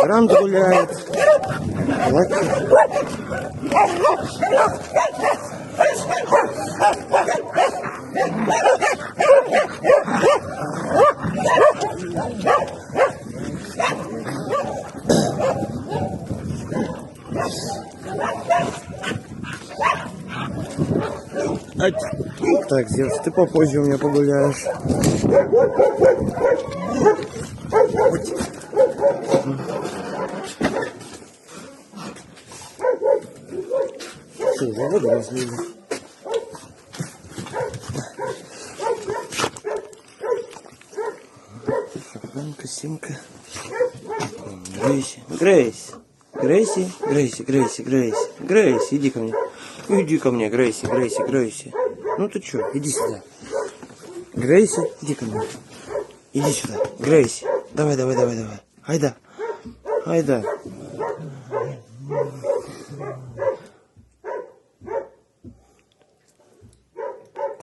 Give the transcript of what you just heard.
Грант гуляет. Вот. Так, Зевс, ты попозже у меня погуляешь. Что, за воду разлили? Шахранка, Симка. Грейси, Грейси. Грейси, Грейси, Грейси, Грейси. Грейси, иди ко мне. Иди ко мне, Грейси, Грейси, Грейси. Ну ты чё, иди сюда. Грейси, иди ко мне. Иди сюда. Грейси. Давай, давай, давай, давай. Айда. Айда.